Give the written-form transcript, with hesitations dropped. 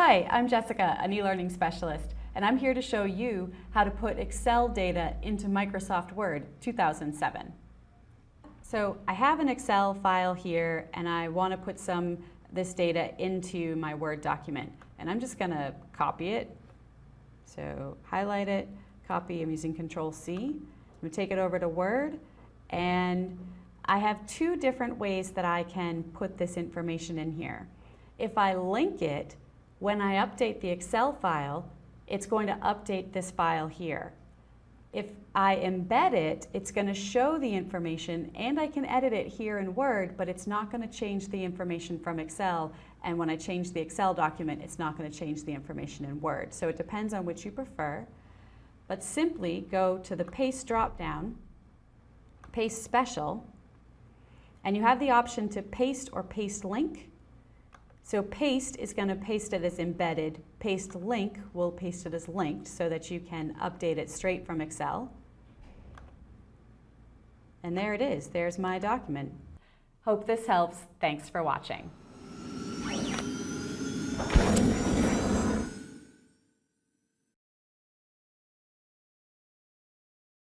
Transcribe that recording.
Hi, I'm Jessica, an e-learning specialist, and I'm here to show you how to put Excel data into Microsoft Word 2007. So I have an Excel file here and I want to put this data into my Word document, and I'm just going to copy it. So highlight it, copy, I'm using Control-C. I'm going to take it over to Word, and I have two different ways that I can put this information in here. If I link it, when I update the Excel file, it's going to update this file here. If I embed it, it's going to show the information, and I can edit it here in Word, but it's not going to change the information from Excel, and when I change the Excel document, it's not going to change the information in Word. So it depends on which you prefer, but simply go to the Paste drop-down, Paste Special, and you have the option to paste or paste link. So paste is going to paste it as embedded. Paste link will paste it as linked so that you can update it straight from Excel. And there it is. There's my document. Hope this helps. Thanks for watching.